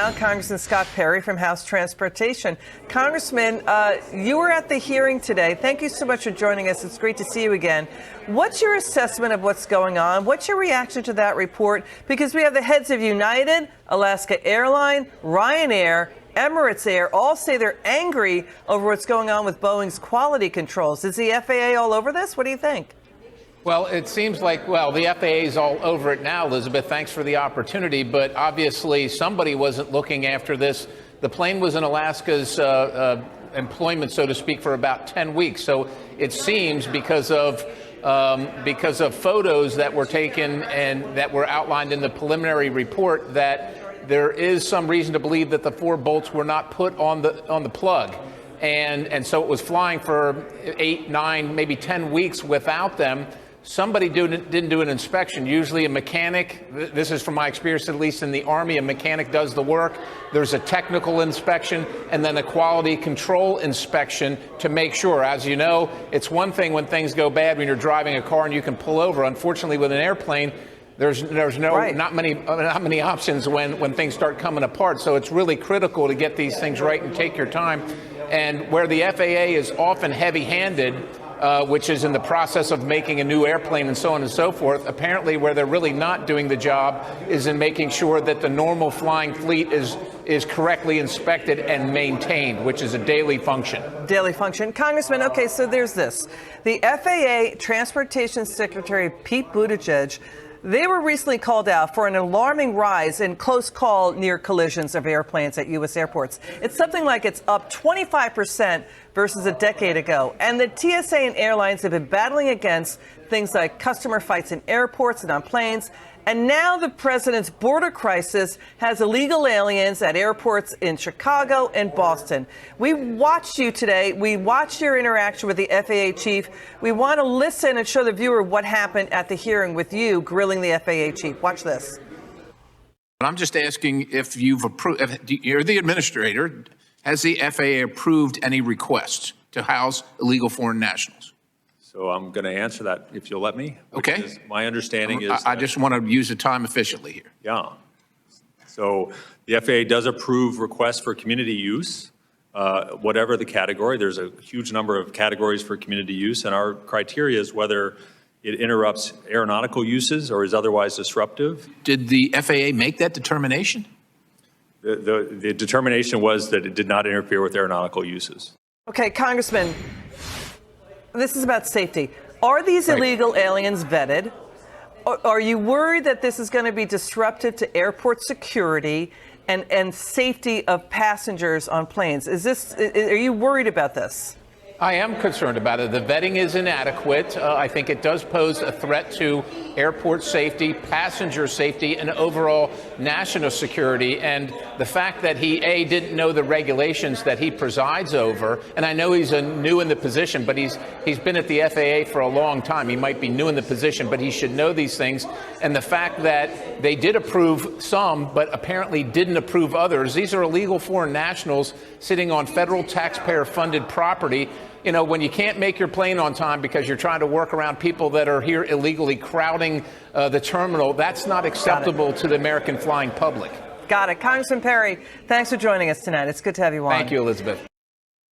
now, Congressman Scott Perry from House Transportation. Congressman, you were at the hearing today. Thank you so much for joining us. It's great to see you again. What's your assessment of what's going on? What's your reaction to that report? Because we have the heads of United, Alaska Airlines, Ryanair, Emirates Air all say they're angry over what's going on with Boeing's quality controls. Is the FAA all over this? What do you think? Well, it seems like, the FAA is all over it now, Elizabeth. Thanks for the opportunity. But obviously, somebody wasn't looking after this. The plane was in Alaska's employment, so to speak, for about 10 weeks. So it seems because of photos that were taken and that were outlined in the preliminary report that there is some reason to believe that the 4 bolts were not put on the plug. And so it was flying for 8, 9, maybe 10 weeks without them. Somebody didn't do an inspection. Usually a mechanic, this is from my experience, at least in the Army, a mechanic does the work. There's a technical inspection and then a quality control inspection to make sure. As you know, it's one thing when things go bad when you're driving a car and you can pull over. Unfortunately, with an airplane, there's not many options when things start coming apart. So it's really critical to get these things right and take your time. And where the FAA is often heavy-handed, which is in the process of making a new airplane and so on and so forth, apparently where they're really not doing the job is in making sure that the normal flying fleet is correctly inspected and maintained, which is a daily function. Daily function. Congressman, okay, so there's this. The FAA Transportation Secretary Pete Buttigieg, they were recently called out for an alarming rise in close call near collisions of airplanes at U.S. airports. It's something like it's up 25% versus a decade ago. And the TSA and airlines have been battling against things like customer fights in airports and on planes. And now the president's border crisis has illegal aliens at airports in Chicago and Boston. We watched you today. We watched your interaction with the FAA chief. We want to listen and show the viewer what happened at the hearing with you grilling the FAA chief. Watch this. I'm just asking if you've approved, you're the administrator, has the FAA approved any requests to house illegal foreign nationals? So I'm going to answer that if you'll let me. Okay. My understanding is I just want to use the time efficiently here. Yeah. So the FAA does approve requests for community use, whatever the category. There's a huge number of categories for community use, and our criteria is whether it interrupts aeronautical uses or is otherwise disruptive. Did the FAA make that determination? The determination was that it did not interfere with aeronautical uses. Okay, Congressman. This is about safety. Are these illegal aliens vetted? Are you worried that this is going to be disruptive to airport security and safety of passengers on planes? Are you worried about this? I am concerned about it. The vetting is inadequate. I think it does pose a threat to airport safety, passenger safety, and overall national security. And the fact that he, didn't know the regulations that he presides over, and I know he's new in the position, but he's been at the FAA for a long time. He might be new in the position, but he should know these things. And the fact that they did approve some, but apparently didn't approve others. These are illegal foreign nationals sitting on federal taxpayer-funded property. You know, when you can't make your plane on time because you're trying to work around people that are here illegally crowding the terminal, that's not acceptable to the American flying public. Got it. Congressman Perry, thanks for joining us tonight. It's good to have you on. Thank you, Elizabeth.